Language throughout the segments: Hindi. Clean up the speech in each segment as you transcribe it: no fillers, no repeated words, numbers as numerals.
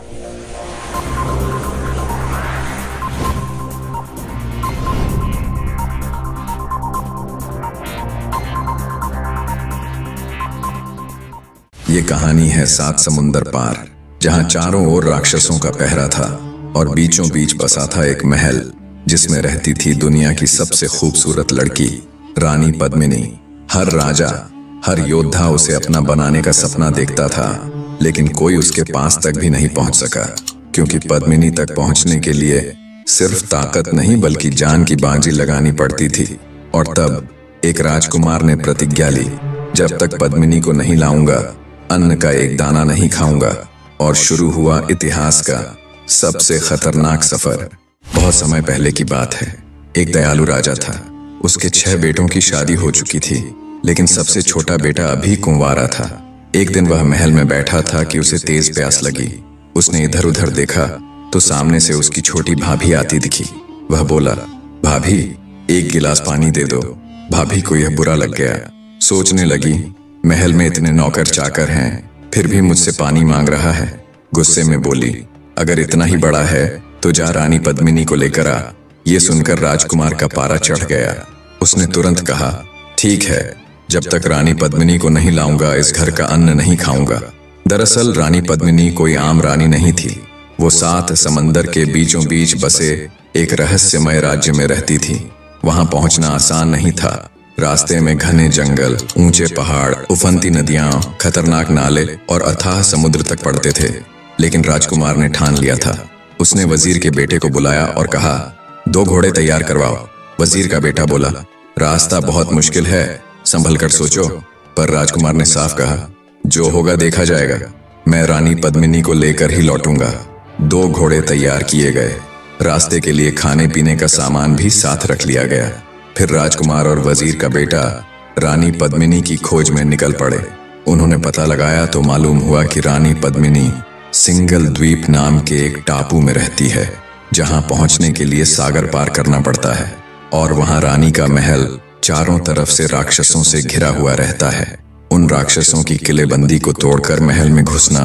ये कहानी है 7 समुंदर पार, जहां चारों ओर राक्षसों का पहरा था और बीचों बीच बसा था एक महल जिसमें रहती थी दुनिया की सबसे खूबसूरत लड़की रानी पद्मिनी। हर राजा, हर योद्धा उसे अपना बनाने का सपना देखता था, लेकिन कोई उसके पास तक भी नहीं पहुंच सका, क्योंकि पद्मिनी तक पहुंचने के लिए सिर्फ ताकत नहीं बल्कि जान की बाजी लगानी पड़ती थी। और तब एक राजकुमार ने प्रतिज्ञा ली, जब तक पद्मिनी को नहीं लाऊंगा अन्न का एक दाना नहीं खाऊंगा। और शुरू हुआ इतिहास का सबसे खतरनाक सफर। बहुत समय पहले की बात है। एक दयालु राजा था। उसके 6 बेटों की शादी हो चुकी थी, लेकिन सबसे छोटा बेटा अभी कुंवारा था। एक दिन वह महल में बैठा था कि उसे तेज प्यास लगी। उसने इधर उधर देखा तो सामने से उसकी छोटी भाभी आती दिखी। वह बोला, भाभी, एक गिलास पानी दे दो। भाभी को यह बुरा लग गया। सोचने लगी, महल में इतने नौकर चाकर हैं, फिर भी मुझसे पानी मांग रहा है। गुस्से में बोली, अगर इतना ही बड़ा है तो जा रानी पद्मिनी को लेकर आ। ये सुनकर राजकुमार का पारा चढ़ गया। उसने तुरंत कहा, ठीक है, जब तक रानी पद्मिनी को नहीं लाऊंगा इस घर का अन्न नहीं खाऊंगा। दरअसल रानी पद्मिनी कोई आम रानी नहीं थी। वो 7 समंदर के बीचों बीच बसे एक रहस्यमय राज्य में रहती थी। वहां पहुंचना आसान नहीं था। रास्ते में घने जंगल, ऊंचे पहाड़, उफनती नदियां, खतरनाक नाले और अथाह समुद्र तक पड़ते थे। लेकिन राजकुमार ने ठान लिया था। उसने वजीर के बेटे को बुलाया और कहा, 2 घोड़े तैयार करवाओ। वजीर का बेटा बोला, रास्ता बहुत मुश्किल है, संभल कर सोचो। पर राजकुमार ने साफ कहा, जो होगा देखा जाएगा, मैं रानी पद्मिनी को लेकर ही लौटूंगा। 2 घोड़े तैयार किए गए। रास्ते के लिए खाने पीने का सामान भी साथ रख लिया गया। फिर राजकुमार और वजीर का बेटा रानी पद्मिनी की खोज में निकल पड़े। उन्होंने पता लगाया तो मालूम हुआ कि रानी पद्मिनी सिंगल द्वीप नाम के एक टापू में रहती है, जहां पहुंचने के लिए सागर पार करना पड़ता है। और वहां रानी का महल चारों तरफ से राक्षसों से घिरा हुआ रहता है। उन राक्षसों की किलेबंदी को तोड़कर महल में घुसना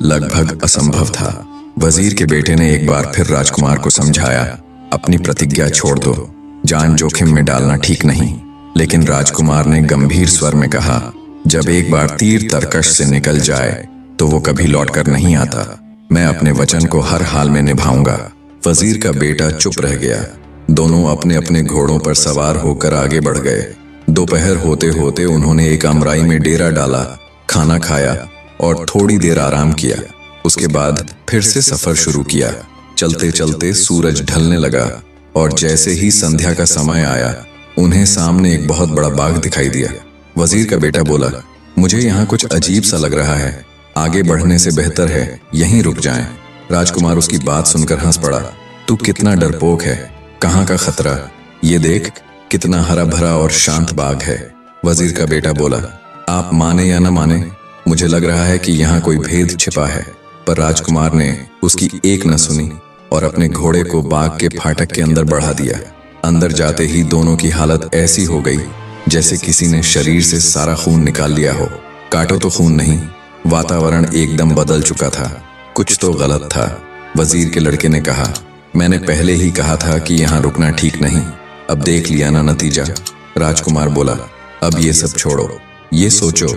लगभग असंभव था। वजीर के बेटे ने एक बार फिर राजकुमार को समझाया, अपनी प्रतिज्ञा छोड़ दो, जान जोखिम में डालना ठीक नहीं। लेकिन राजकुमार ने गंभीर स्वर में कहा, जब एक बार तीर तरकश से निकल जाए तो वो कभी लौटकर नहीं आता। मैं अपने वचन को हर हाल में निभाऊंगा। वजीर का बेटा चुप रह गया। दोनों अपने अपने घोड़ों पर सवार होकर आगे बढ़ गए। दोपहर होते होते उन्होंने एक अमराई में डेरा डाला, खाना खाया और थोड़ी देर आराम किया। उसके बाद फिर से सफर शुरू किया। चलते चलते सूरज ढलने लगा और जैसे ही संध्या का समय आया, उन्हें सामने एक बहुत बड़ा बाग दिखाई दिया। वजीर का बेटा बोला, मुझे यहाँ कुछ अजीब सा लग रहा है, आगे बढ़ने से बेहतर है यहीं रुक जाएं। राजकुमार उसकी बात सुनकर हंस पड़ा। तू कितना डरपोक है, कहाँ का खतरा, ये देख कितना हरा भरा और शांत बाग है। वजीर का बेटा बोला, आप माने या न माने, मुझे लग रहा है कि यहाँ कोई भेद छिपा है। पर राजकुमार ने उसकी एक न सुनी और अपने घोड़े को बाग के फाटक के अंदर बढ़ा दिया। अंदर जाते ही दोनों की हालत ऐसी हो गई जैसे किसी ने शरीर से सारा खून निकाल लिया हो। काटो तो खून नहीं, वातावरण एकदम बदल चुका था। कुछ तो गलत था। वजीर के लड़के ने कहा, मैंने पहले ही कहा था कि यहाँ रुकना ठीक नहीं, अब देख लिया ना नतीजा। राजकुमार बोला, अब ये सब छोड़ो, ये सोचो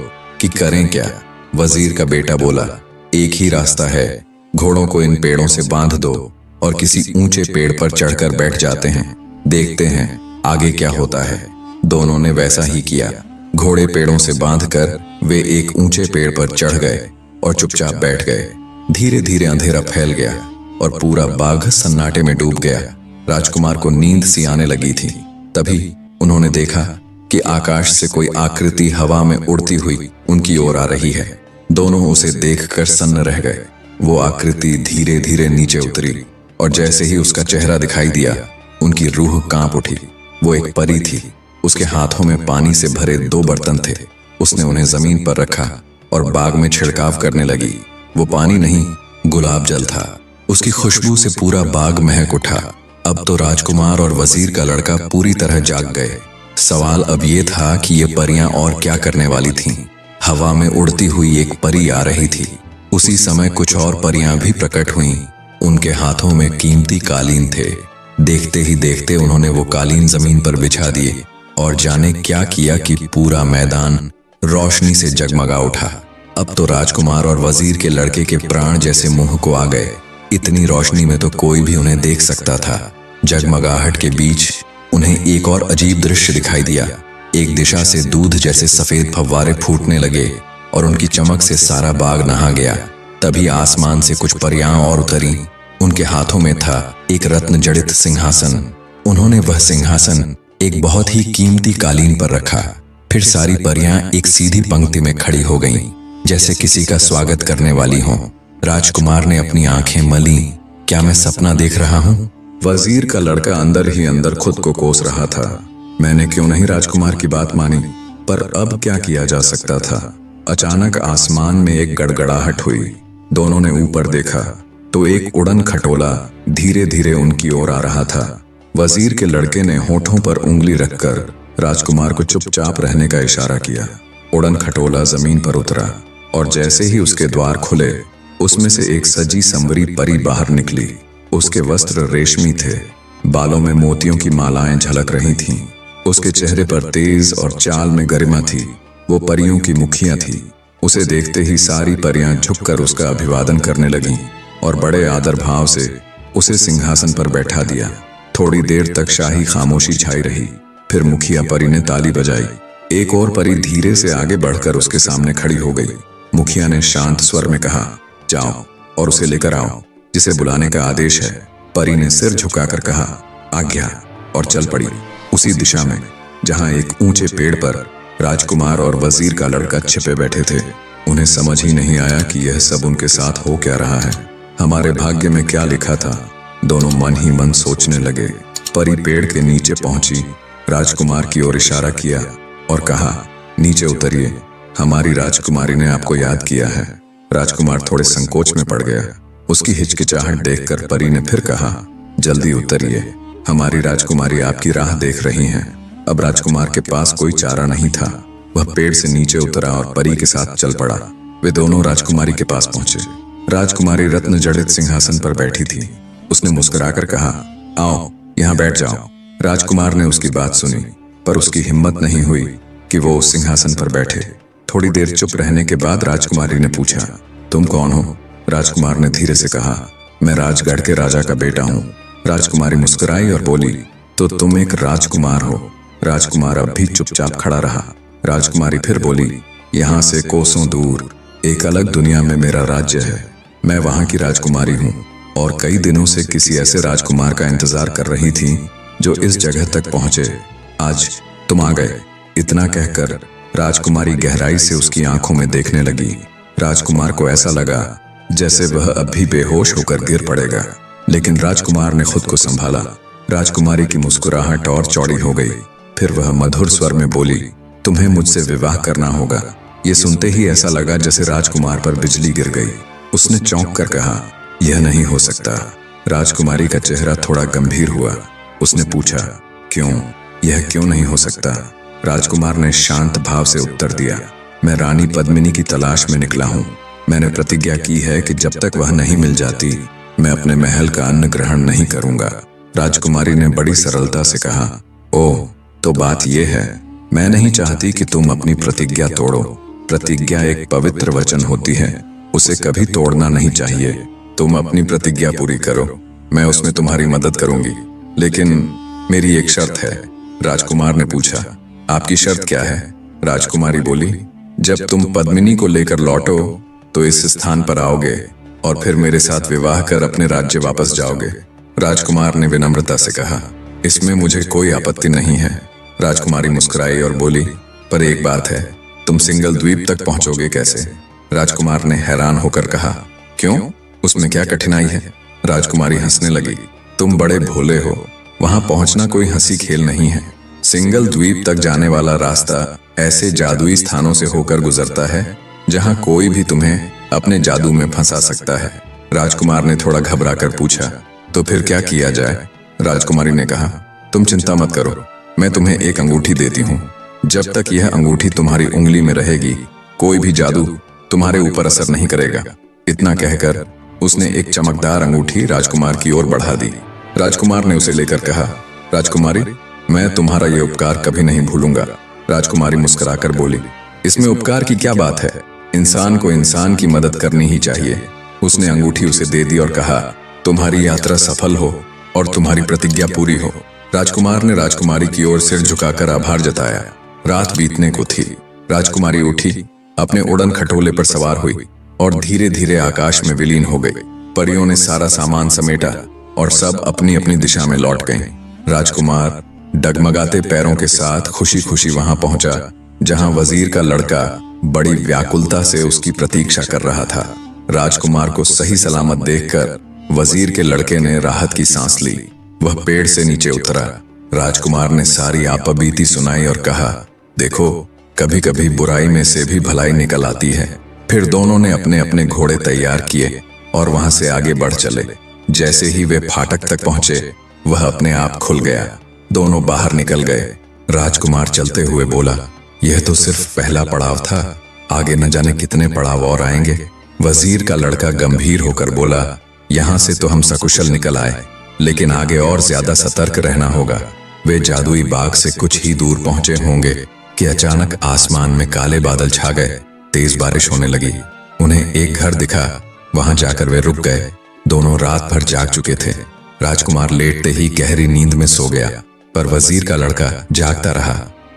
कि करें क्या। वजीर का बेटा बोला, एक ही रास्ता है, घोड़ों को इन पेड़ों से बांध दो और किसी ऊंचे पेड़ पर चढ़कर बैठ जाते हैं, देखते हैं आगे क्या होता है। दोनों ने वैसा ही किया। घोड़े पेड़ों से बांधकर वे एक ऊंचे पेड़ पर चढ़ गए और चुपचाप बैठ गए। धीरे धीरे अंधेरा फैल गया और पूरा बाग सन्नाटे में डूब गया। राजकुमार को नींद सी आने लगी थी। तभी उन्होंने देखा कि आकाश से कोई आकृति हवा में उड़ती हुई उनकी ओर आ रही है। दोनों उसे देखकर सन्न रह गए। वो आकृति धीरे धीरे नीचे उतरी और जैसे ही उसका चेहरा दिखाई दिया, उनकी रूह कांप उठी। वो एक परी थी। उसके हाथों में पानी से भरे 2 बर्तन थे। उसने उन्हें जमीन पर रखा और बाग में छिड़काव करने लगी। वो पानी नहीं, गुलाब जल था। उसकी खुशबू से पूरा बाग महक उठा। अब तो राजकुमार और वजीर का लड़का पूरी तरह जाग गए। सवाल अब ये था कि ये परियां और क्या करने वाली थीं। हवा में उड़ती हुई एक परी आ रही थी। उसी समय कुछ और परियां भी प्रकट हुईं। उनके हाथों में कीमती कालीन थे। देखते ही देखते उन्होंने वो कालीन जमीन पर बिछा दिए और जाने क्या किया कि पूरा मैदान रोशनी से जगमगा उठा। अब तो राजकुमार और वजीर के लड़के के प्राण जैसे मुंह को आ गए। इतनी रोशनी में तो कोई भी उन्हें देख सकता था। जगमगाहट के बीच उन्हें एक और अजीब दृश्य दिखाई दिया। एक दिशा से दूध जैसे सफेद फव्वारे फूटने लगे और उनकी चमक से सारा बाग नहा गया। तभी आसमान से कुछ परियां और उतरी। उनके हाथों में था एक रत्न जड़ित सिंहासन। उन्होंने वह सिंहासन एक बहुत ही कीमती कालीन पर रखा। फिर सारी परियां एक सीधी पंक्ति में खड़ी हो गईं, जैसे किसी का स्वागत करने वाली हों। राजकुमार ने अपनी आंखें मली। क्या मैं सपना देख रहा हूँ? वजीर का लड़का अंदर ही अंदर खुद को कोस रहा था। मैंने क्यों नहीं राजकुमार की बात मानी? पर अब क्या किया जा सकता था? अचानक आसमान में एक गड़गड़ाहट हुई। दोनों ने ऊपर देखा तो एक उड़न खटोला धीरे धीरे उनकी ओर आ रहा था। वजीर के लड़के ने होठों पर उंगली रखकर राजकुमार को चुपचाप रहने का इशारा किया। उड़न खटोला जमीन पर उतरा और जैसे ही उसके द्वार खुले, उसमें से एक सजी संवरी परी बाहर निकली। उसके वस्त्र रेशमी थे, बालों में मोतियों की मालाएं झलक रही थीं। उसके चेहरे पर तेज और चाल में गरिमा थी। वो परियों की मुखिया थी। उसे देखते ही सारी परियां झुककर उसका अभिवादन करने लगीं और बड़े आदर भाव से उसे सिंहासन पर बैठा दिया। थोड़ी देर तक शाही खामोशी छाई रही। फिर मुखिया परी ने ताली बजाई। एक और परी धीरे से आगे बढ़कर उसके सामने खड़ी हो गई। मुखिया ने शांत स्वर में कहा, जाओ और उसे लेकर आओ जिसे बुलाने का आदेश है। परी ने सिर झुकाकर कहा, आज्ञा, और चल पड़ी उसी दिशा में जहां एक ऊंचे पेड़ पर राजकुमार और वजीर का लड़का छिपे बैठे थे। उन्हें समझ ही नहीं आया कि यह सब उनके साथ हो क्या रहा है। हमारे भाग्य में क्या लिखा था? दोनों मन ही मन सोचने लगे। परी पेड़ के नीचे पहुंची, राजकुमार की ओर इशारा किया और कहा, नीचे उतरिए, हमारी राजकुमारी ने आपको याद किया है। राजकुमार थोड़े संकोच में पड़ गया। उसकी हिचकिचाहट देखकर परी ने फिर कहा, जल्दी उतरिए, हमारी राजकुमारी आपकी राह देख रही हैं। अब राजकुमार के पास कोई चारा नहीं था। वह पेड़ से नीचे उतरा और परी के साथ चल पड़ा। वे दोनों राजकुमारी के पास पहुंचे। राजकुमारी रत्न जड़ित सिंहासन पर बैठी थी। उसने मुस्कुराकर कहा, आओ यहाँ बैठ जाओ। राजकुमार ने उसकी बात सुनी, पर उसकी हिम्मत नहीं हुई कि वो उस सिंहासन पर बैठे। थोड़ी देर चुप रहने के बाद राजकुमारी ने पूछा, तुम कौन हो? राजकुमार ने धीरे से कहा, मैं राजगढ़ के राजा का बेटा हूँ। राजकुमारी मुस्कुराई और बोली, तो तुम एक राजकुमार हो? राजकुमार अब भी चुपचाप खड़ा रहा। राजकुमारी फिर बोली, यहाँ से कोसों दूर एक अलग दुनिया में मेरा राज्य है। मैं वहाँ की राजकुमारी हूँ और कई दिनों से किसी ऐसे राजकुमार का इंतजार कर रही थी जो इस जगह तक पहुंचे। आज तुम आ गए। इतना कहकर राजकुमारी गहराई से उसकी आंखों में देखने लगी। राजकुमार को ऐसा लगा जैसे वह अब भी बेहोश होकर गिर पड़ेगा, लेकिन राजकुमार ने खुद को संभाला। राजकुमारी की मुस्कुराहट और चौड़ी हो गई। फिर वह मधुर स्वर में बोली, तुम्हें मुझसे विवाह करना होगा। ये सुनते ही ऐसा लगा जैसे राजकुमार पर बिजली गिर गई। उसने चौंक कर कहा, यह नहीं हो सकता। राजकुमारी का चेहरा थोड़ा गंभीर हुआ। उसने पूछा, क्यों? यह क्यों नहीं हो सकता? राजकुमार ने शांत भाव से उत्तर दिया, मैं रानी पद्मिनी की तलाश में निकला हूँ। मैंने प्रतिज्ञा की है कि जब तक वह नहीं मिल जाती, मैं अपने महल का अन्न ग्रहण नहीं करूंगा। राजकुमारी ने बड़ी सरलता से कहा, ओह, तो बात यह है, मैं नहीं चाहती कि तुम अपनी प्रतिज्ञा तोड़ो। प्रतिज्ञा एक पवित्र वचन होती है, उसे कभी तोड़ना नहीं चाहिए। तुम अपनी प्रतिज्ञा पूरी करो, मैं उसमें तुम्हारी मदद करूंगी, लेकिन मेरी एक शर्त है। राजकुमार ने पूछा, आपकी शर्त क्या है? राजकुमारी बोली, जब तुम पद्मिनी को लेकर लौटो तो इस स्थान पर आओगे और फिर मेरे साथ विवाह कर अपने राज्य वापस जाओगे। राजकुमार ने विनम्रता से कहा, इसमें मुझे कोई आपत्ति नहीं है। राजकुमारी मुस्कुराई और बोली, पर एक बात है, तुम सिंगल द्वीप तक पहुंचोगे कैसे? राजकुमार ने हैरान होकर कहा, क्यों? उसमें क्या कठिनाई है? राजकुमारी हंसने लगी, तुम बड़े भोले हो, वहां पहुंचना कोई हंसी खेल नहीं है। सिंगल द्वीप तक जाने वाला रास्ता ऐसे जादुई स्थानों से होकर गुजरता है जहां कोई भी तुम्हें अपने जादू में फंसा सकता है। राजकुमार ने थोड़ा घबराकर पूछा, तो फिर क्या किया जाए? राजकुमारी ने कहा, तुम चिंता मत करो, मैं तुम्हें एक अंगूठी देती हूँ। जब तक यह अंगूठी तुम्हारी उंगली में रहेगी, कोई भी जादू तुम्हारे ऊपर असर नहीं करेगा। इतना कहकर उसने एक चमकदार अंगूठी राजकुमार की ओर बढ़ा दी। राजकुमार ने उसे लेकर कहा, राजकुमारी, मैं तुम्हारा ये उपकार कभी नहीं भूलूंगा। राजकुमारी मुस्कुराकर बोली, इसमें उपकार की क्या बात है, इंसान को इंसान की मदद करनी ही चाहिए। उसने अंगूठी उसे दे दी और कहा, तुम्हारी यात्रा सफल हो और तुम्हारी प्रतिज्ञा पूरी हो। राजकुमार ने राजकुमारी की ओर सिर झुकाकर आभार जताया। रात बीतने को थी। राजकुमारी उठी, अपने उड़न खटोले पर सवार हुई और धीरे धीरे आकाश में विलीन हो गई। परियों ने सारा सामान समेटा और सब अपनी अपनी दिशा में लौट गए। राजकुमार डगमगाते पैरों के साथ खुशी खुशी वहां पहुंचा जहां वजीर का लड़का बड़ी व्याकुलता से उसकी प्रतीक्षा कर रहा था। राजकुमार को सही सलामत देखकर वजीर के लड़के ने राहत की सांस ली। वह पेड़ से नीचे उतरा। राजकुमार ने सारी आपबीती सुनाई और कहा, देखो, कभी कभी बुराई में से भी भलाई निकल आती है। फिर दोनों ने अपने अपने घोड़े तैयार किए और वहां से आगे बढ़ चले। जैसे ही वे फाटक तक पहुंचे, वह अपने आप खुल गया। दोनों बाहर निकल गए। राजकुमार चलते हुए बोला, यह तो सिर्फ पहला पड़ाव था, आगे न जाने कितने पड़ाव और आएंगे। वजीर का लड़का गंभीर होकर बोला, यहाँ से तो हम सकुशल निकल आए, लेकिन आगे और ज्यादा सतर्क रहना होगा। वे जादुई बाग से कुछ ही दूर पहुंचे होंगे कि अचानक आसमान में काले बादल छा गए। तेज बारिश होने लगी। उन्हें एक घर दिखा। वहां जाकर वे रुक गए। दोनों रात भर जाग चुके थे। राजकुमार लेटते ही गहरी नींद में सो गया, पर वजीर का लड़का जागता रहा।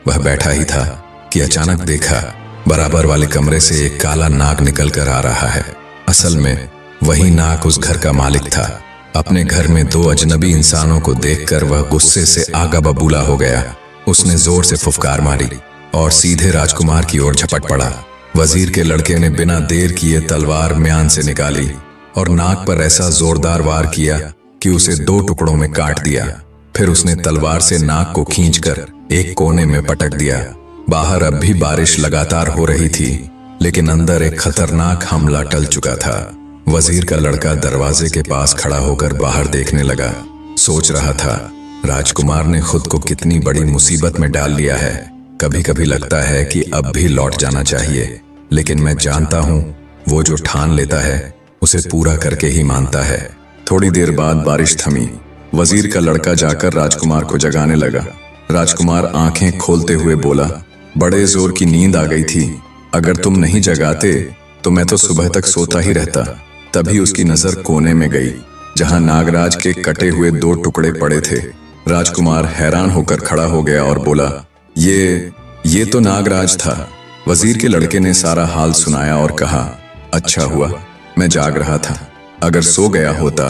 वह बैठा ही था कि अचानक देखा, बराबर वाले कमरे से एक काला नाग निकल कर आ रहा है। असल में वही नाग उस घर का मालिक था। अपने घर में दो अजनबी इंसानों को देखकर वह गुस्से से आगा बबूला हो गया। उसने जोर से फुफकार मारी और सीधे राजकुमार की ओर झपट पड़ा। वजीर के लड़के ने बिना देर किए तलवार म्यान से निकाली और नाग पर ऐसा जोरदार वार किया कि उसे दो टुकड़ों में काट दिया। फिर उसने तलवार से नाग को खींचकर एक कोने में पटक दिया। बाहर अब भी बारिश लगातार हो रही थी, लेकिन अंदर एक खतरनाक हमला टल चुका था। वजीर का लड़का दरवाजे के पास खड़ा होकर बाहर देखने लगा। सोच रहा था, राजकुमार ने खुद को कितनी बड़ी मुसीबत में डाल लिया है। कभी कभी लगता है कि अब भी लौट जाना चाहिए, लेकिन मैं जानता हूँ वो जो ठान लेता है उसे पूरा करके ही मानता है। थोड़ी देर बाद बारिश थमी। वजीर का लड़का जाकर राजकुमार को जगाने लगा। राजकुमार आंखें खोलते हुए बोला, बड़े जोर की नींद आ गई थी। अगर तुम नहीं जगाते तो मैं तो सुबह तक सोता ही रहता। तभी उसकी नजर कोने में गई जहां नागराज के कटे हुए दो टुकड़े पड़े थे। राजकुमार हैरान होकर खड़ा हो गया और बोला, ये तो नागराज था। वजीर के लड़के ने सारा हाल सुनाया और कहा, अच्छा हुआ मैं जाग रहा था। अगर सो गया होता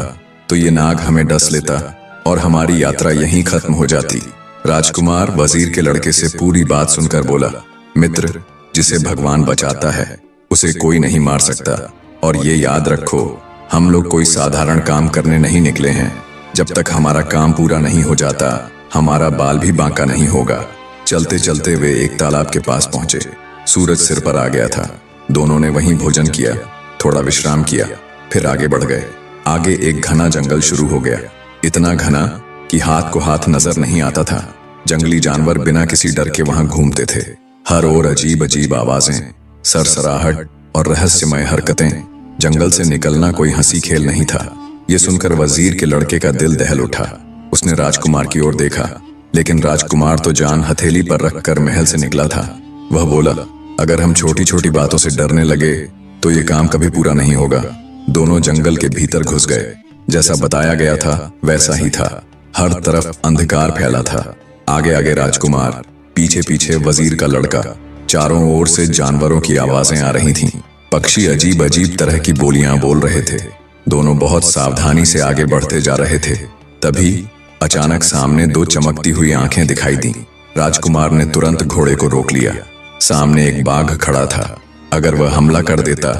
तो ये नाग हमें डस लेता और हमारी यात्रा यहीं खत्म हो जाती। राजकुमार वजीर के लड़के से पूरी बात सुनकर बोला, मित्र, जिसे भगवान बचाता है उसे कोई नहीं मार सकता। और ये याद रखो, हम लोग कोई साधारण काम करने नहीं निकले हैं। जब तक हमारा काम पूरा नहीं हो जाता, हमारा बाल भी बांका नहीं होगा। चलते चलते वे एक तालाब के पास पहुंचे। सूरज सिर पर आ गया था। दोनों ने वहीं भोजन किया, थोड़ा विश्राम किया, फिर आगे बढ़ गए। आगे एक घना जंगल शुरू हो गया। इतना घना कि हाथ को हाथ नजर नहीं आता था। जंगली जानवर बिना किसी डर के वहां घूमते थे। हर ओर अजीब अजीब आवाजें, सरसराहट और रहस्यमय हरकतें। जंगल से निकलना कोई हंसी खेल नहीं था। ये सुनकर वजीर के लड़के का दिल दहल उठा। उसने राजकुमार की ओर देखा, लेकिन राजकुमार तो जान हथेली पर रखकर महल से निकला था। वह बोला, अगर हम छोटी छोटी बातों से डरने लगे तो ये काम कभी पूरा नहीं होगा। दोनों जंगल के भीतर घुस गए। जैसा बताया गया था वैसा ही था। हर तरफ अंधकार फैला था। आगे आगे राजकुमार, पीछे पीछे वजीर का लड़का। चारों ओर से जानवरों की आवाजें आ रही थीं। पक्षी अजीब अजीब तरह की बोलियां बोल रहे थे। दोनों बहुत सावधानी से आगे बढ़ते जा रहे थे। तभी अचानक सामने दो चमकती हुई आंखें दिखाई दी। राजकुमार ने तुरंत घोड़े को रोक लिया। सामने एक बाघ खड़ा था। अगर वह हमला कर देता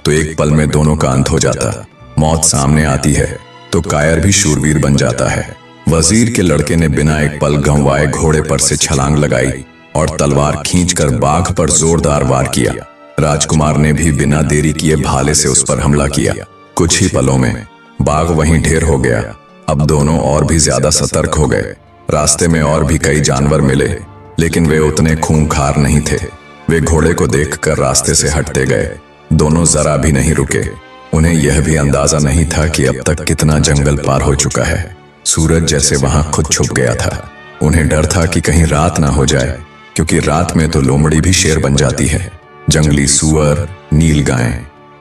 तो एक पल में दोनों का अंत हो जाता। मौत सामने आती है तो कायर भी शूरवीर बन जाता है। वजीर के लड़के ने बिना एक पल गंवाए घोड़े पर से छलांग लगाई और तलवार खींचकर बाघ पर जोरदार वार किया। राजकुमार ने भी बिना देरी किए भाले से उस पर हमला किया। कुछ ही पलों में बाघ वहीं ढेर हो गया। अब दोनों और भी ज्यादा सतर्क हो गए। रास्ते में और भी कई जानवर मिले, लेकिन वे उतने खूंखार नहीं थे। वे घोड़े को देखकर रास्ते से हटते गए। दोनों जरा भी नहीं रुके। उन्हें यह भी अंदाजा नहीं था कि अब तक कितना जंगल पार हो चुका है। सूरज जैसे वहां खुद छुप गया था। उन्हें डर था कि कहीं रात ना हो जाए, क्योंकि रात में तो लोमड़ी भी शेर बन जाती है। जंगली सुअर, नीलगाय,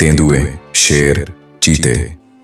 तेंदुए, शेर, चीते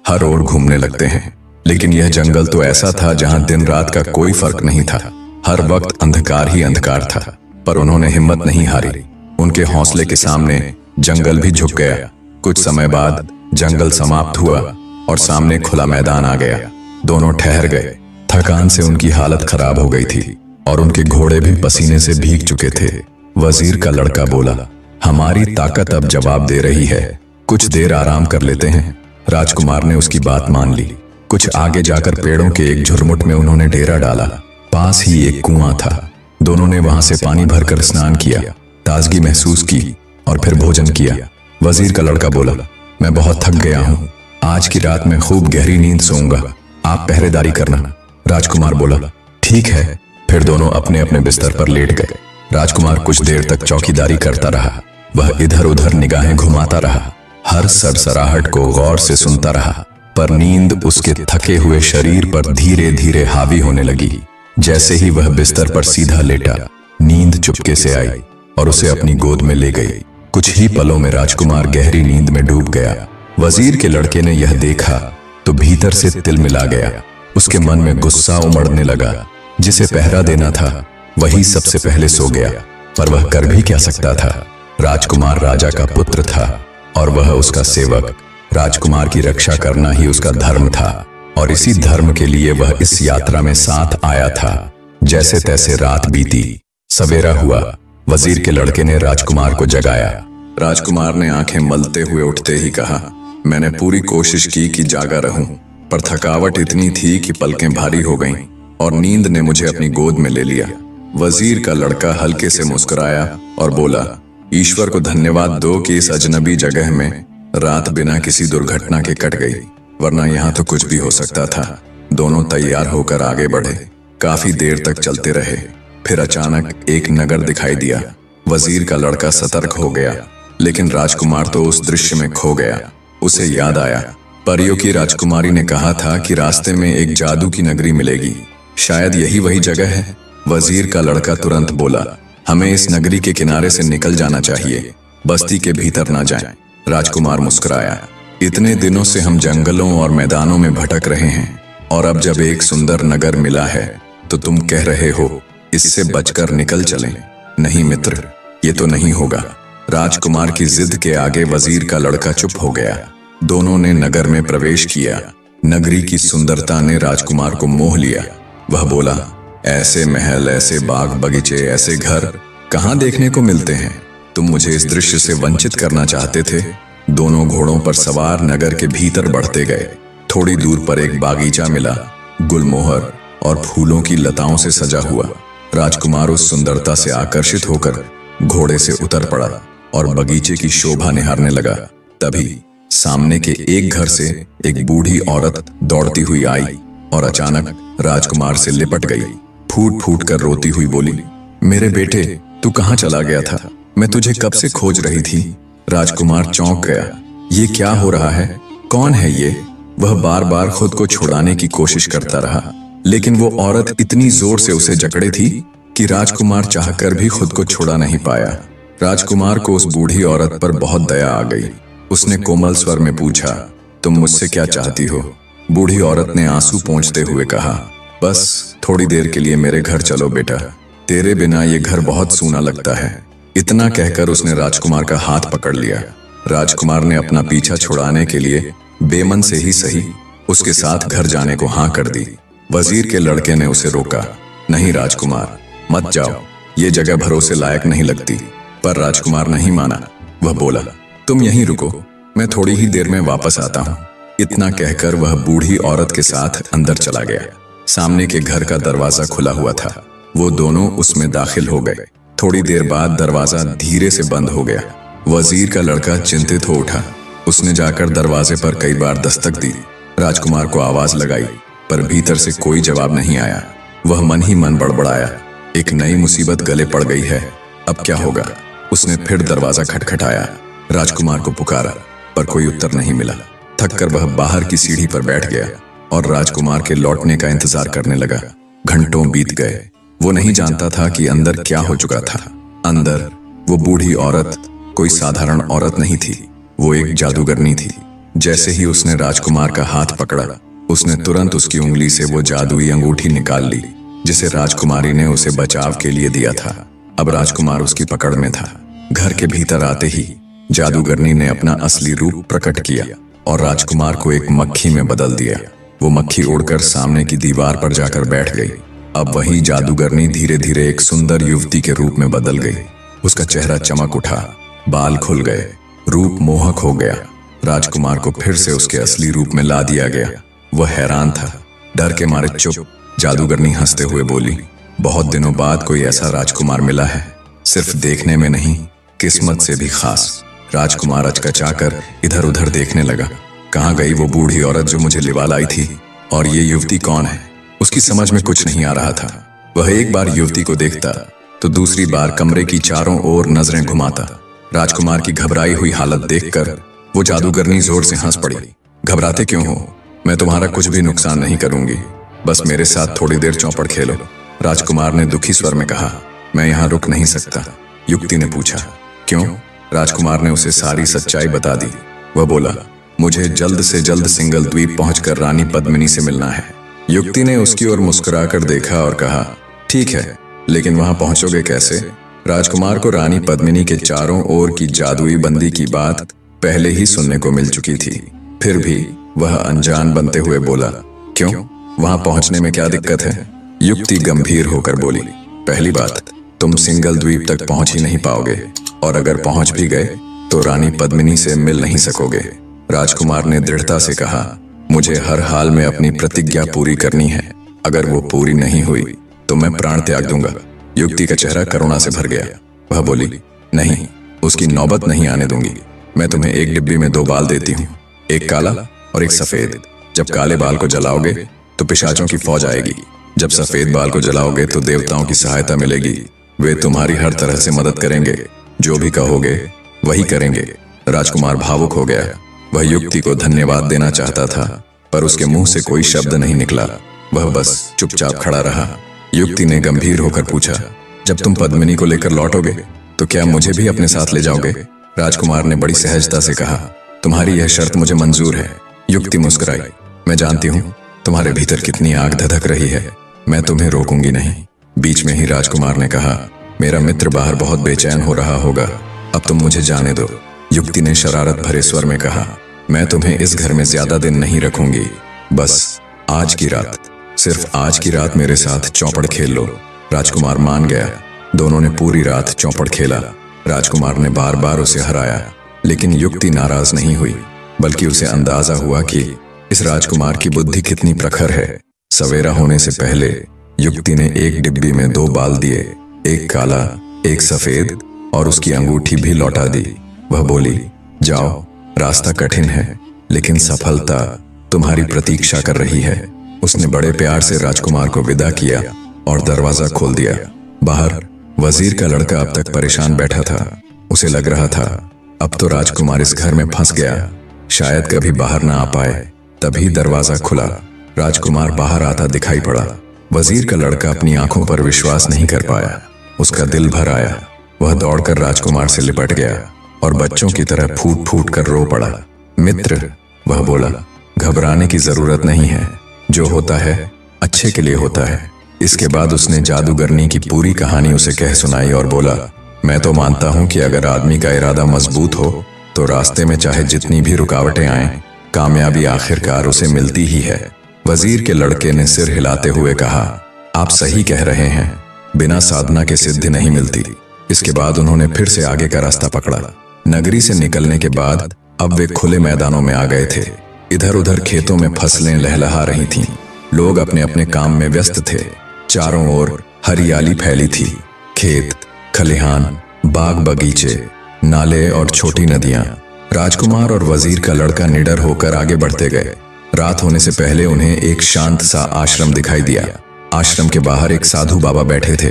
हर ओर घूमने लगते हैं। लेकिन यह जंगल तो ऐसा था जहां दिन रात का कोई फर्क नहीं था। हर वक्त अंधकार ही अंधकार था। पर उन्होंने हिम्मत नहीं हारी। उनके हौसले के सामने जंगल भी झुक गया। कुछ समय बाद जंगल समाप्त हुआ और सामने खुला मैदान आ गया। दोनों ठहर गए। थकान से उनकी हालत खराब हो गई थी और उनके घोड़े भी पसीने से भीग चुके थे। वजीर का लड़का बोला, हमारी ताकत अब जवाब दे रही है, कुछ देर आराम कर लेते हैं। राजकुमार ने उसकी बात मान ली। कुछ आगे जाकर पेड़ों के एक झुरमुट में उन्होंने डेरा डाला। पास ही एक कुआं था। दोनों ने वहां से पानी भरकर स्नान किया, ताजगी महसूस की और फिर भोजन किया। वजीर का लड़का बोला, मैं बहुत थक गया हूँ, आज की रात में खूब गहरी नींद सोऊंगा, आप पहरेदारी करना। राजकुमार बोला, ठीक है। फिर दोनों अपने अपने बिस्तर पर लेट गए। राजकुमार कुछ देर तक चौकीदारी करता रहा। वह इधर उधर निगाहें घुमाता रहा, हर सरसराहट को गौर से सुनता रहा। पर नींद उसके थके हुए शरीर पर धीरे धीरे हावी होने लगी। जैसे ही वह बिस्तर पर सीधा लेटा, नींद चुपके से आई और उसे अपनी गोद में ले गई। कुछ ही पलों में राजकुमार गहरी नींद में डूब गया। वजीर के लड़के ने यह देखा तो भीतर से तिलमिला गया। उसके मन में गुस्सा उमड़ने लगा। जिसे पहरा देना था वही सबसे पहले सो गया। पर वह कर भी क्या सकता था? राजकुमार राजा का पुत्र था और वह उसका सेवक। राजकुमार की रक्षा करना ही उसका धर्म था और इसी धर्म के लिए वह इस यात्रा में साथ आया था। जैसे तैसे रात बीती, सवेरा हुआ। वजीर के लड़के ने राजकुमार को जगाया। राजकुमार ने आंखें मलते हुए उठते ही कहा, मैंने पूरी कोशिश की कि जागा रहूं, पर थकावट इतनी थी कि पलकें भारी हो गईं और नींद ने मुझे अपनी गोद में ले लिया। वजीर का लड़का हल्के से मुस्कुराया और बोला, ईश्वर को धन्यवाद दो कि इस अजनबी जगह में रात बिना किसी दुर्घटना के कट गई, वरना यहाँ तो कुछ भी हो सकता था। दोनों तैयार होकर आगे बढ़े। काफी देर तक चलते रहे। फिर अचानक एक नगर दिखाई दिया। वजीर का लड़का सतर्क हो गया, लेकिन राजकुमार तो उस दृश्य में खो गया। उसे याद आया, परियों की राजकुमारी ने कहा था कि रास्ते में एक जादू की नगरी मिलेगी। शायद यही वही जगह है। वजीर का लड़का तुरंत बोला, हमें इस नगरी के किनारे से निकल जाना चाहिए, बस्ती के भीतर ना जाएं। राजकुमार मुस्कुराया, इतने दिनों से हम जंगलों और मैदानों में भटक रहे हैं और अब जब एक सुंदर नगर मिला है तो तुम कह रहे हो इससे बचकर निकल चलें। नहीं मित्र, ये तो नहीं होगा। राजकुमार की जिद के आगे वजीर का लड़का चुप हो गया। दोनों ने नगर में प्रवेश किया। नगरी की सुंदरता ने राजकुमार को मोह लिया। वह बोला, ऐसे महल, ऐसे बाग बगीचे, ऐसे घर कहाँ देखने को मिलते हैं? तुम मुझे इस दृश्य से वंचित करना चाहते थे। दोनों घोड़ों पर सवार नगर के भीतर बढ़ते गए। थोड़ी दूर पर एक बागीचा मिला, गुलमोहर और फूलों की लताओं से सजा हुआ। राजकुमार उस सुंदरता से आकर्षित होकर घोड़े से उतर पड़ा और बगीचे की शोभा निहारने लगा। तभी सामने के एक घर से एक बूढ़ी औरत दौड़ती हुई आई और अचानक राजकुमार से लिपट गई। फूट फूट कर रोती हुई बोली, मेरे बेटे, तू कहाँ चला गया था? मैं तुझे कब से खोज रही थी। राजकुमार चौंक गया। ये क्या हो रहा है? कौन है ये? वह बार बार खुद को छुड़ाने की कोशिश करता रहा, लेकिन वो औरत इतनी जोर से उसे जकड़े थी कि राजकुमार चाहकर भी खुद को छुड़ा नहीं पाया। राजकुमार को उस बूढ़ी औरत पर बहुत दया आ गई। उसने कोमल स्वर में पूछा, तुम मुझसे क्या चाहती हो? बूढ़ी औरत ने आंसू पोंछते हुए कहा, बस थोड़ी देर के लिए मेरे घर चलो बेटा, तेरे बिना ये घर बहुत सूना लगता है। इतना कहकर उसने राजकुमार का हाथ पकड़ लिया। राजकुमार ने अपना पीछा छुड़ाने के लिए बेमन से ही सही उसके साथ घर जाने को हाँ कर दी। वजीर के लड़के ने उसे रोका, नहीं राजकुमार, मत जाओ, ये जगह भरोसे लायक नहीं लगती। पर राजकुमार नहीं माना। वह बोला, तुम यहीं रुको, मैं थोड़ी ही देर में वापस आता हूँ। इतना कहकर वह बूढ़ी औरत के साथ अंदर चला गया। सामने के घर का दरवाजा खुला हुआ था। वो दोनों उसमें दाखिल हो गए। थोड़ी देर बाद दरवाजा धीरे से बंद हो गया। वजीर का लड़का चिंतित हो उठा। उसने जाकर दरवाजे पर कई बार दस्तक दी। राजकुमार को आवाज लगाई, पर भीतर से कोई जवाब नहीं आया। वह मन ही मन बड़बड़ाया, एक नई मुसीबत गले पड़ गई है, अब क्या होगा? उसने फिर दरवाजा खटखटाया, राजकुमार को पुकारा, पर कोई उत्तर नहीं मिला। थक कर वह बाहर की सीढ़ी पर बैठ गया और राजकुमार के लौटने का इंतजार करने लगा। घंटों बीत गए। वो नहीं जानता था कि अंदर क्या हो चुका था। अंदर वो बूढ़ी औरत कोई साधारण औरत नहीं थी, वो एक जादूगरनी थी। जैसे ही उसने राजकुमार का हाथ पकड़ा, उसने तुरंत उसकी उंगली से वो जादुई अंगूठी निकाल ली जिसे राजकुमारी ने उसे बचाव के लिए दिया था। अब राजकुमार उसकी पकड़ में था। घर के भीतर आते ही जादूगरनी ने अपना असली रूप प्रकट किया और राजकुमार को एक मक्खी में बदल दिया। वो मक्खी उड़कर सामने की दीवार पर जाकर बैठ गई। अब वही जादूगरनी धीरे धीरे एक सुंदर युवती के रूप में बदल गई। उसका चेहरा चमक उठा, बाल खुल गए, रूप मोहक हो गया। राजकुमार को फिर से उसके असली रूप में ला दिया गया। वह हैरान था, डर के मारे चुप। जादूगरनी हंसते हुए बोली, बहुत दिनों बाद कोई ऐसा राजकुमार मिला है, सिर्फ देखने में नहीं, किस्मत से भी खास। राजकुमार अचकचाकर इधर उधर देखने लगा। कहाँ गई वो बूढ़ी औरत जो मुझे लिवा लाई थी, और ये युवती कौन है? उसकी समझ में कुछ नहीं आ रहा था। वह एक बार युवती को देखता तो दूसरी बार कमरे की चारों ओर नजरें घुमाता। राजकुमार की घबराई हुई हालत देखकर वो जादूगरनी जोर से हंस पड़ी। घबराते क्यों हो? मैं तुम्हारा कुछ भी नुकसान नहीं करूंगी, बस मेरे साथ थोड़ी देर चौपड़ खेलो। राजकुमार ने दुखी स्वर में कहा, मैं यहाँ रुक नहीं सकता। युवती ने पूछा, क्यों? राजकुमार ने उसे सारी सच्चाई बता दी। वह बोला, मुझे जल्द से जल्द सिंगल द्वीप पहुंचकर रानी पद्मिनी से मिलना है। युवती ने उसकी ओर मुस्कुराकर देखा और कहा, ठीक है, लेकिन वहां पहुंचोगे कैसे? राजकुमार को रानी पद्मिनी के चारों ओर की जादुई बंदी की बात पहले ही सुनने को मिल चुकी थी। फिर भी वह अनजान बनते हुए बोला, क्यों? वहां पहुंचने में क्या दिक्कत है? युवती गंभीर होकर बोली, पहली बात, तुम सिंगल द्वीप तक पहुंच ही नहीं पाओगे, और अगर पहुंच भी गए तो रानी पद्मिनी से मिल नहीं सकोगे। राजकुमार ने दृढ़ता से कहा, मुझे हर हाल में अपनी प्रतिज्ञा पूरी करनी है। अगर वो पूरी नहीं हुई तो मैं प्राण त्याग दूंगा। युवती का चेहरा करुणा से भर गया। वह बोली, नहीं, उसकी नौबत नहीं आने दूंगी। मैं तुम्हें एक डिब्बी में 2 बाल देती हूँ, एक काला और एक सफेद। जब काले बाल को जलाओगे तो पिशाचों की फौज आएगी, जब सफेद बाल को जलाओगे तो देवताओं की सहायता मिलेगी। वे तुम्हारी हर तरह से मदद करेंगे, जो भी कहोगे वही करेंगे। राजकुमार भावुक हो गया। वह युवती को धन्यवाद देना चाहता था, पर उसके मुंह से कोई शब्द नहीं निकला। वह बस चुपचाप खड़ा रहा। युवती ने गंभीर होकर पूछा, जब तुम पद्मिनी को लेकर लौटोगे तो क्या मुझे भी अपने साथ ले जाओगे? राजकुमार ने बड़ी सहजता से कहा, तुम्हारी यह शर्त मुझे मंजूर है। युवती मुस्कुराई, मैं जानती हूँ तुम्हारे भीतर कितनी आग धधक रही है, मैं तुम्हें रोकूंगी नहीं। बीच में ही राजकुमार ने कहा, मेरा मित्र बाहर बहुत बेचैन हो रहा होगा, अब तुम मुझे जाने दो। युवती ने शरारत भरे स्वर में कहा, मैं तुम्हें इस घर में ज्यादा दिन नहीं रखूंगी, बस आज की रात, सिर्फ आज की रात मेरे साथ चौपड़ खेल लो। राजकुमार मान गया। दोनों ने पूरी रात चौपड़ खेला। राजकुमार ने बार बार उसे हराया, लेकिन युवती नाराज नहीं हुई, बल्कि उसे अंदाजा हुआ कि इस राजकुमार की बुद्धि कितनी प्रखर है। सवेरा होने से पहले युवती ने एक डिब्बी में 2 बाल दिए, एक काला एक सफेद, और उसकी अंगूठी भी लौटा दी। वह बोली, जाओ, रास्ता कठिन है लेकिन सफलता तुम्हारी प्रतीक्षा कर रही है। उसने बड़े प्यार से राजकुमार को विदा किया और दरवाजा खोल दिया। बाहर वजीर का लड़का अब तक परेशान बैठा था। उसे लग रहा था अब तो राजकुमार इस घर में फंस गया, शायद कभी बाहर ना आ पाए। तभी दरवाजा खुला। राजकुमार बाहर आता दिखाई पड़ा। वजीर का लड़का अपनी आंखों पर विश्वास नहीं कर पाया। उसका दिल भर आया। वह दौड़कर राजकुमार से लिपट गया और बच्चों की तरह फूट फूट कर रो पड़ा। मित्र, वह बोला, घबराने की जरूरत नहीं है, जो होता है अच्छे के लिए होता है। इसके बाद उसने जादूगरनी की पूरी कहानी उसे कह सुनाई और बोला, मैं तो मानता हूं कि अगर आदमी का इरादा मजबूत हो तो रास्ते में चाहे जितनी भी रुकावटें आएं, कामयाबी आखिरकार उसे मिलती ही है। वजीर के लड़के ने सिर हिलाते हुए कहा, आप सही कह रहे हैं, बिना साधना के सिद्धि नहीं मिलती। इसके बाद उन्होंने फिर से आगे का रास्ता पकड़ा। नगरी से निकलने के बाद अब वे खुले मैदानों में आ गए थे। इधर उधर खेतों में फसलें लहलहा रही थीं। लोग अपने अपने काम में व्यस्त थे। चारों ओर हरियाली फैली थी। खेत, खलिहान, बाग बगीचे, नाले और छोटी नदियां। राजकुमार और वजीर का लड़का निडर होकर आगे बढ़ते गए। रात होने से पहले उन्हें एक शांत सा आश्रम दिखाई दिया। आश्रम के बाहर एक साधु बाबा बैठे थे।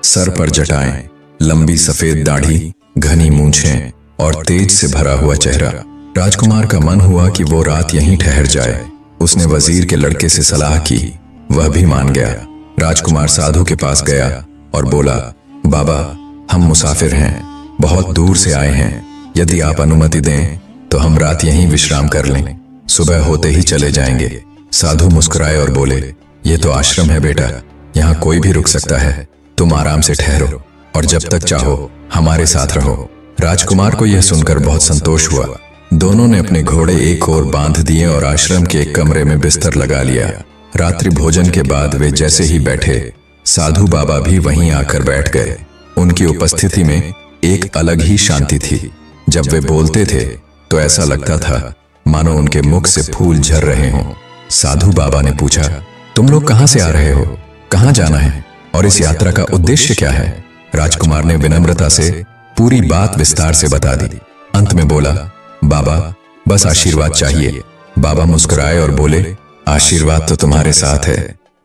सर पर जटाएं, लंबी सफेद दाढ़ी, घनी मूंछें और तेज से भरा हुआ चेहरा। राजकुमार का मन हुआ कि वो रात यहीं ठहर जाए। उसने वजीर के लड़के से सलाह की, वह भी मान गया। राजकुमार साधु के पास गया और बोला, बाबा, हम मुसाफिर हैं, बहुत दूर से आए हैं। यदि आप अनुमति दें तो हम रात यहीं विश्राम कर लें, सुबह होते ही चले जाएंगे। साधु मुस्कुराए और बोले, ये तो आश्रम है बेटा, यहाँ कोई भी रुक सकता है। तुम आराम से ठहरो और जब तक चाहो हमारे साथ रहो। राजकुमार को यह सुनकर बहुत संतोष हुआ। दोनों ने अपने घोड़े एक ओर बांध दिए और आश्रम के एक कमरे में बिस्तर लगा लिया। रात्रि भोजन के बाद वे जैसे ही बैठे, साधु बाबा भी वहीं आकर बैठ गए। उनकी उपस्थिति में एक अलग ही शांति थी। जब वे बोलते थे तो ऐसा लगता था मानो उनके मुख से फूल झर रहे हों। साधु बाबा ने पूछा, तुम लोग कहां से आ रहे हो, कहां जाना है और इस यात्रा का उद्देश्य क्या है? राजकुमार ने विनम्रता से पूरी बात विस्तार से बता दी। अंत में बोला, बाबा, बस आशीर्वाद चाहिए। बाबा मुस्कुराए और बोले, आशीर्वाद तो तुम्हारे साथ है,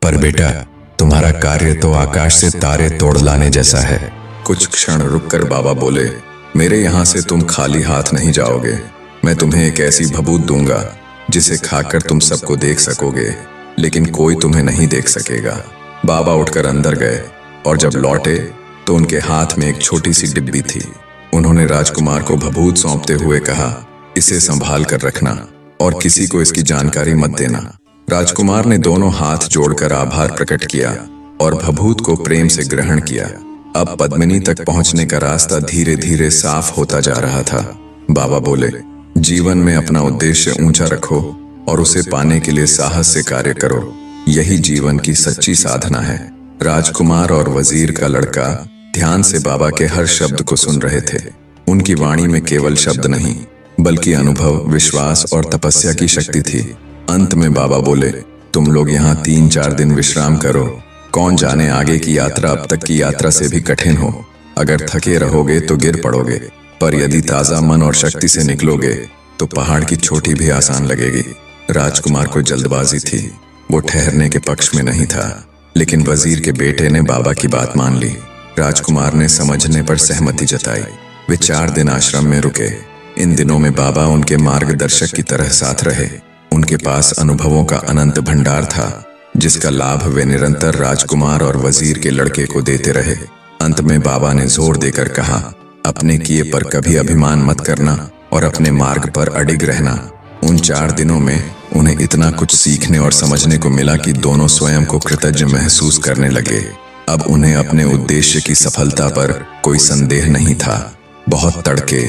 पर बेटा तुम्हारा कार्य तो आकाश से तारे तोड़ लाने जैसा है। कुछ क्षण रुककर बाबा बोले, मेरे यहाँ से तुम खाली हाथ नहीं जाओगे। मैं तुम्हें एक ऐसी भभूत दूंगा जिसे खाकर तुम सबको देख सकोगे, लेकिन कोई तुम्हें नहीं देख सकेगा। बाबा उठकर अंदर गए और जब लौटे तो उनके हाथ में एक छोटी सी डिब्बी थी। उन्होंने राजकुमार को भभूत सौंपते हुए कहा, इसे संभाल कर रखना और किसी को इसकी जानकारी मत देना। राजकुमार ने दोनों हाथ जोड़कर आभार प्रकट किया और भभूत को प्रेम से ग्रहण किया। अब पद्मिनी तक पहुंचने का रास्ता धीरे धीरे साफ होता जा रहा था। बाबा बोले, जीवन में अपना उद्देश्य ऊंचा रखो और उसे पाने के लिए साहस से कार्य करो, यही जीवन की सच्ची साधना है। राजकुमार और वजीर का लड़का ध्यान से बाबा के हर शब्द को सुन रहे थे। उनकी वाणी में केवल शब्द नहीं, बल्कि अनुभव, विश्वास और तपस्या की शक्ति थी। अंत में बाबा बोले, तुम लोग यहाँ 3-4 दिन विश्राम करो। कौन जाने आगे की यात्रा अब तक की यात्रा से भी कठिन हो। अगर थके रहोगे तो गिर पड़ोगे, पर यदि ताजा मन और शक्ति से निकलोगे तो पहाड़ की चोटी भी आसान लगेगी। राजकुमार को जल्दबाजी थी, वो ठहरने के पक्ष में नहीं था, लेकिन वजीर के बेटे ने बाबा की बात मान ली। राजकुमार ने समझने पर सहमति जताई। वे 4 दिन आश्रम में रुके। इन दिनों में बाबा उनके मार्गदर्शक की तरह साथ रहे। उनके पास अनुभवों का अनंत भंडार था, जिसका लाभ वे निरंतर राजकुमार और वजीर के लड़के को देते रहे। अंत में बाबा ने जोर देकर कहा, अपने किए पर कभी अभिमान मत करना और अपने मार्ग पर अडिग रहना। उन 4 दिनों में उन्हें इतना कुछ सीखने और समझने को मिला कि दोनों स्वयं को कृतज्ञ महसूस करने लगे। अब उन्हें अपने उद्देश्य की सफलता पर कोई संदेह नहीं था। बहुत तड़के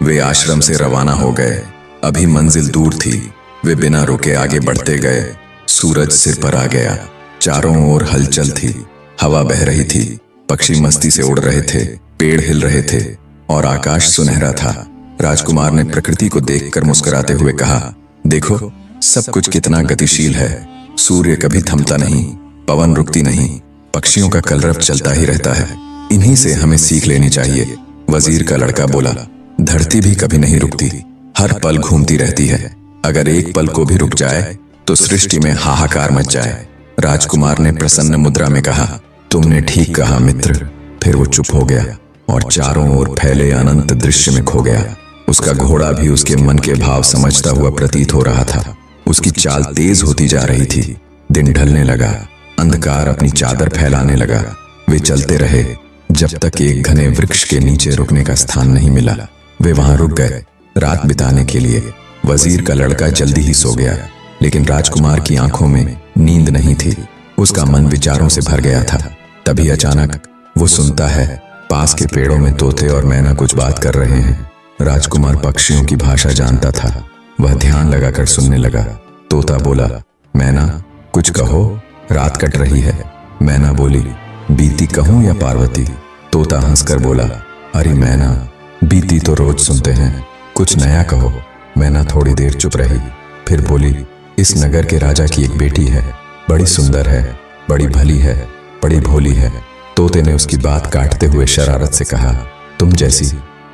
वे आश्रम से रवाना हो गए। अभी मंजिल दूर थी। वे बिना रुके आगे बढ़ते गए। सूरज सिर पर आ गया। चारों ओर हलचल थी। हवा बह रही थी। पक्षी मस्ती से उड़ रहे थे। पेड़ हिल रहे थे और आकाश सुनहरा था। राजकुमार ने प्रकृति को देखकर मुस्कुराते हुए कहा, देखो सब कुछ कितना गतिशील है। सूर्य कभी थमता नहीं, पवन रुकती नहीं, पक्षियों का कलरव चलता ही रहता है। इन्हीं से हमें सीख लेनी चाहिए। वजीर का लड़का बोला, धरती भी कभी नहीं रुकती, हर पल घूमती रहती है। अगर एक पल को भी रुक जाए तो सृष्टि में हाहाकार मच जाए। राजकुमार ने प्रसन्न मुद्रा में कहा, तुमने ठीक कहा मित्र। फिर वो चुप हो गया और चारों ओर फैले अनंत दृश्य में खो गया। उसका घोड़ा भी उसके मन के भाव समझता हुआ प्रतीत हो रहा था। उसकी चाल तेज होती जा रही थी। दिन ढलने लगा। अंधकार अपनी चादर फैलाने लगा। वे चलते रहे जब तक एक घने वृक्ष के नीचे रुकने का स्थान नहीं मिला। वे वहां रुक गए रात बिताने के लिए। वजीर का लड़का जल्दी ही सो गया, लेकिन राजकुमार की आंखों में नींद नहीं थी। उसका मन विचारों से भर गया था। तभी अचानक वो सुनता है, पास के पेड़ों में तोते और मैना कुछ बात कर रहे हैं। राजकुमार पक्षियों की भाषा जानता था। वह ध्यान लगाकर सुनने लगा। तोता बोला, मैना कुछ कहो, रात कट रही है। मैना बोली, बीती कहूं या पार्वती? तोता हंसकर बोला, अरे मैना, बीती तो रोज सुनते हैं, कुछ नया कहो। मैना थोड़ी देर चुप रही, फिर बोली, इस नगर के राजा की एक बेटी है, बड़ी सुंदर है, बड़ी भली है, बड़ी भोली है। तोते ने उसकी बात काटते हुए शरारत से कहा, तुम जैसी।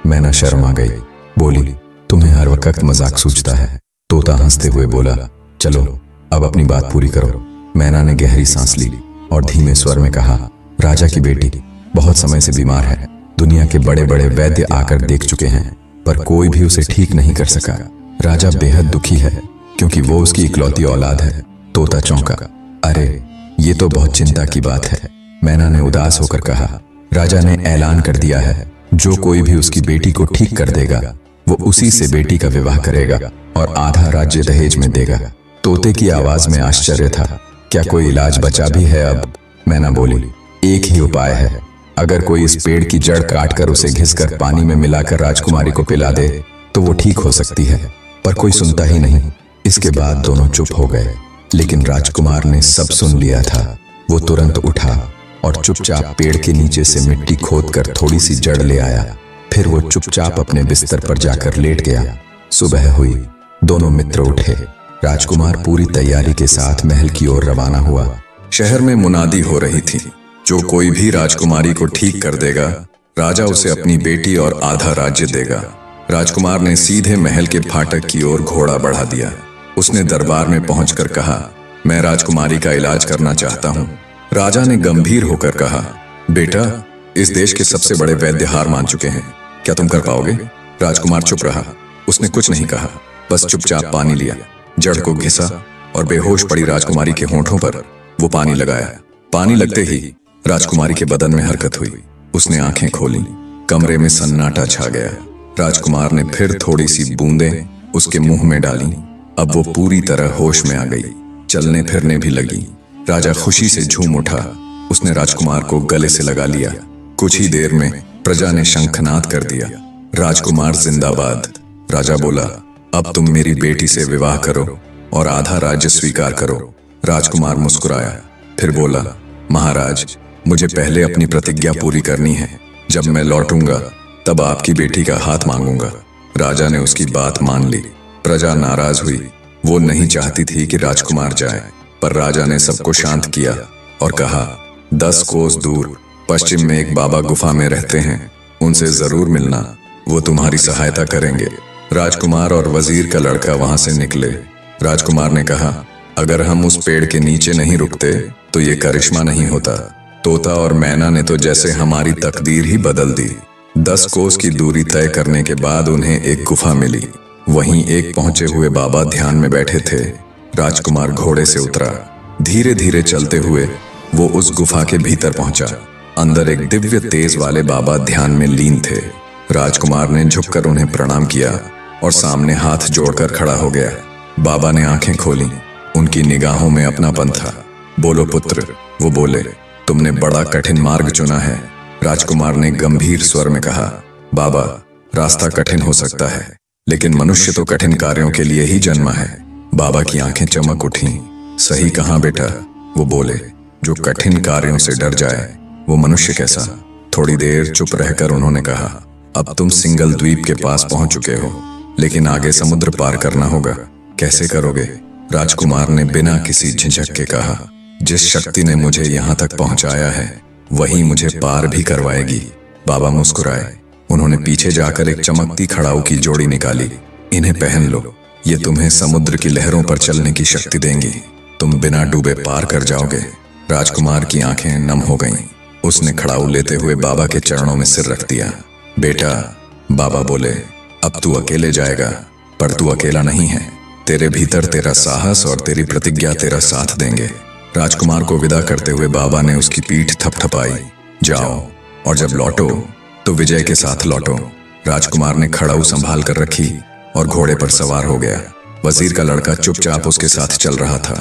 मैना शर्मा गई, बोली, तुम्हें हर वक्त मजाक सूझता है। तोता हंसते हुए बोला, चलो अब अपनी बात पूरी करो। मैना ने गहरी सांस ली और धीमे स्वर में कहा, राजा की बेटी बहुत समय से बीमार है। दुनिया के बड़े बड़े वैद्य आकर देख चुके हैं, पर कोई भी उसे ठीक नहीं कर सका। राजा बेहद दुखी है क्योंकि वो उसकी इकलौती औलाद है। तोता चौंका। अरे ये तो बहुत चिंता की बात है, मैना ने उदास होकर कहा। राजा ने ऐलान कर दिया है, जो कोई भी उसकी बेटी को ठीक कर देगा वो उसी से बेटी का विवाह करेगा और आधा राज्य दहेज में देगा। तोते की आवाज में आश्चर्य था। क्या कोई इलाज बचा भी है अब? मैना बोली। एक ही उपाय है, अगर कोई इस पेड़ की जड़ काटकर उसे घिसकर पानी में मिलाकर राजकुमारी को पिला दे तो वो ठीक हो सकती है। पर कोई सुनता ही नहीं। इसके बाद दोनों चुप हो गए, लेकिन राजकुमार ने सब सुन लिया था। वो तुरंत उठा और चुपचाप पेड़ के नीचे से मिट्टी खोदकर थोड़ी सी जड़ ले आया। फिर वो चुपचाप अपने बिस्तर पर जाकर लेट गया। सुबह हुई, दोनों मित्र उठे। राजकुमार पूरी तैयारी के साथ महल की ओर रवाना हुआ। शहर में मुनादी हो रही थी, जो कोई भी राजकुमारी को ठीक कर देगा राजा उसे अपनी बेटी और आधा राज्य देगा। राजकुमार ने सीधे महल के फाटक की ओर घोड़ा बढ़ा दिया। उसने दरबार में पहुंचकर कहा, मैं राजकुमारी का इलाज करना चाहता हूं। राजा ने गंभीर होकर कहा, बेटा, इस देश के सबसे बड़े वैद्य हार मान चुके हैं, क्या तुम कर पाओगे? राजकुमार चुप रहा। उसने कुछ नहीं कहा, बस चुपचाप पानी लिया, जड़ को घिसा और बेहोश पड़ी राजकुमारी के होंठों पर वो पानी लगाया। पानी लगते ही राजकुमारी के बदन में हरकत हुई। उसने आंखें खोली। कमरे में सन्नाटा छा गया। राजकुमार ने फिर थोड़ी सी बूंदें उसके मुंह में डाली। अब वो पूरी तरह होश में आ गई, चलने फिरने भी लगी। राजा खुशी से झूम उठा। उसने राजकुमार को गले से लगा लिया। कुछ ही देर में प्रजा ने शंखनाद कर दिया, राजकुमार जिंदाबाद। राजा बोला, अब तुम मेरी बेटी से विवाह करो और आधा राज्य स्वीकार करो। राजकुमार मुस्कुराया, फिर बोला, महाराज, मुझे पहले अपनी प्रतिज्ञा पूरी करनी है। जब मैं लौटूंगा तब आपकी बेटी का हाथ मांगूंगा। राजा ने उसकी बात मान ली। प्रजा नाराज हुई। वो नहीं चाहती थी कि राजकुमार जाए, पर राजा ने सबको शांत किया और कहा, 10 कोस दूर पश्चिम में एक बाबा गुफा में रहते हैं, उनसे जरूर मिलना, वो तुम्हारी सहायता करेंगे। राजकुमार और वजीर का लड़का वहां से निकले। राजकुमार ने कहा, अगर हम उस पेड़ के नीचे नहीं रुकते तो ये करिश्मा नहीं होता। तोता और मैना ने तो जैसे हमारी तकदीर ही बदल दी। 10 कोस की दूरी तय करने के बाद उन्हें एक गुफा मिली। वहीं एक पहुंचे हुए बाबा ध्यान में बैठे थे। राजकुमार घोड़े से उतरा। धीरे धीरे चलते हुए वो उस गुफा के भीतर पहुंचा। अंदर एक दिव्य तेज वाले बाबा ध्यान में लीन थे। राजकुमार ने झुककर उन्हें प्रणाम किया और सामने हाथ जोड़कर खड़ा हो गया। बाबा ने आंखें खोली। उनकी निगाहों में अपनापन था। बोलो पुत्र, वो बोले, तुमने बड़ा कठिन मार्ग चुना है। राजकुमार ने गंभीर स्वर में कहा, बाबा, रास्ता कठिन हो सकता है, लेकिन मनुष्य तो कठिन कार्यों के लिए ही जन्मा है। बाबा की आंखें चमक उठी। सही कहा बेटा, वो बोले, जो कठिन कार्यों से डर जाए वो मनुष्य कैसा। थोड़ी देर चुप रहकर उन्होंने कहा, अब तुम सिंगल द्वीप के पास पहुंच चुके हो, लेकिन आगे समुद्र पार करना होगा। कैसे करोगे? राजकुमार ने बिना किसी झिझक के कहा, जिस शक्ति ने मुझे यहाँ तक पहुंचाया है वही मुझे पार भी करवाएगी। बाबा मुस्कुराए। उन्होंने पीछे जाकर एक चमकती खड़ाऊ की जोड़ी निकाली। इन्हें पहन लो, ये तुम्हें समुद्र की लहरों पर चलने की शक्ति देंगी। तुम बिना डूबे पार कर जाओगे। राजकुमार की आंखें नम हो गईं। उसने खड़ाऊ लेते हुए बाबा के चरणों में सिर रख दिया। बेटा, बाबा बोले, अब तू अकेले जाएगा, पर तू अकेला नहीं है। तेरे भीतर तेरा साहस और तेरी प्रतिज्ञा तेरा साथ देंगे। राजकुमार को विदा करते हुए बाबा ने उसकी पीठ थपथपाई। जाओ, और जब लौटो तो विजय के साथ लौटो। राजकुमार ने खड़ाऊ संभाल कर रखी और घोड़े पर सवार हो गया। वजीर का लड़का चुपचाप उसके साथ चल रहा था।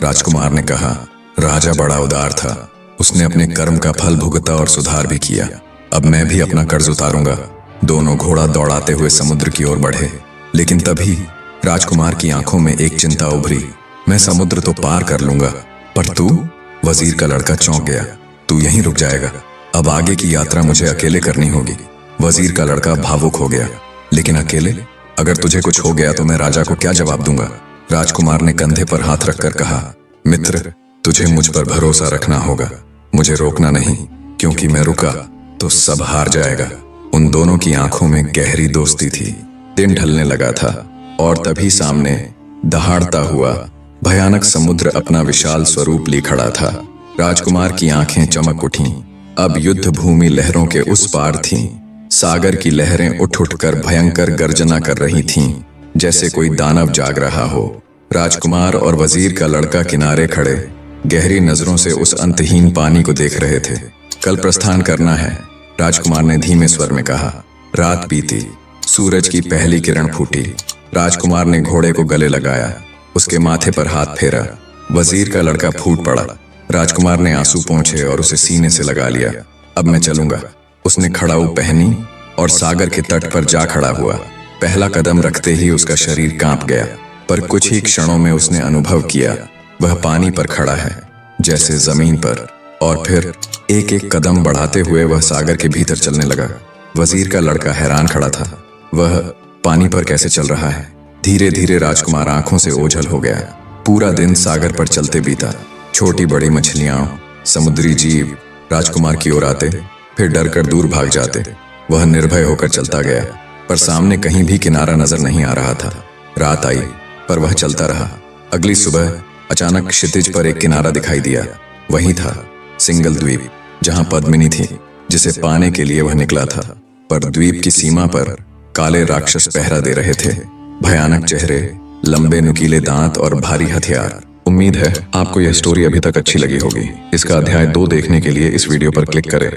राजकुमार ने कहा, राजा बड़ा उदार था, उसने अपने कर्म का फल भुगता और सुधार भी किया। अब मैं भी अपना कर्ज उतारूंगा। दोनों घोड़ा दौड़ाते हुए समुद्र की ओर बढ़े। लेकिन तभी राजकुमार की आंखों में एक चिंता उभरी। मैं समुद्र तो पार कर लूंगा, पर तू? वजीर का लड़का चौंक गया। तू यहीं रुक जाएगा? अब आगे की यात्रा मुझे अकेले करनी होगी। वजीर का लड़का भावुक हो गया। लेकिन अकेले? अगर तुझे कुछ हो गया तो मैं राजा को क्या जवाब दूंगा? राजकुमार ने कंधे पर हाथ रखकर कहा, मित्र, तुझे मुझ पर भरोसा रखना होगा। मुझे रोकना नहीं, क्योंकि मैं रुका तो सब हार जाएगा। उन दोनों की आंखों में गहरी दोस्ती थी। दिन ढलने लगा था और तभी सामने दहाड़ता हुआ भयानक समुद्र अपना विशाल स्वरूप ली खड़ा था। राजकुमार की आंखें चमक उठीं। अब युद्ध भूमि लहरों के उस पार थी। सागर की लहरें उठ उठकर भयंकर गर्जना कर रही थीं। जैसे कोई दानव जाग रहा हो। राजकुमार और वजीर का लड़का किनारे खड़े गहरी नजरों से उस अंतहीन पानी को देख रहे थे। कल प्रस्थान करना है, राजकुमार ने धीमे स्वर में कहा। रात बीती, सूरज की पहली किरण फूटी। राजकुमार ने घोड़े को गले लगाया, उसके माथे पर हाथ फेरा। वजीर का लड़का फूट पड़ा। राजकुमार ने आंसू पोंछे और उसे सीने से लगा लिया। अब मैं चलूंगा। उसने खड़ाऊ पहनी और सागर के तट पर जा खड़ा हुआ। पहला कदम रखते ही उसका शरीर कांप गया, पर कुछ ही क्षणों में उसने अनुभव किया वह पानी पर खड़ा है, जैसे जमीन पर। और फिर एक एक कदम बढ़ाते हुए वह सागर के भीतर चलने लगा। वजीर का लड़का हैरान खड़ा था। वह पानी पर कैसे चल रहा है? धीरे धीरे राजकुमार आंखों से ओझल हो गया। पूरा दिन सागर पर चलते बीता। छोटी बड़ी मछलियां, समुद्री जीव राजकुमार की ओर आते, फिर डर कर दूर भाग जाते। वह निर्भय होकर चलता गया, पर सामने कहीं भी किनारा नजर नहीं आ रहा था। रात आई, पर वह चलता रहा। अगली सुबह अचानक क्षितिज पर एक किनारा दिखाई दिया। वही था सिंगल द्वीप, जहां पद्मिनी थी, जिसे पाने के लिए वह निकला था। पर द्वीप की सीमा पर काले राक्षस पहरा दे रहे थे। भयानक चेहरे, लंबे नुकीले दांत और भारी हथियार। उम्मीद है आपको यह स्टोरी अभी तक अच्छी लगी होगी। इसका अध्याय 2 देखने के लिए इस वीडियो पर क्लिक करें।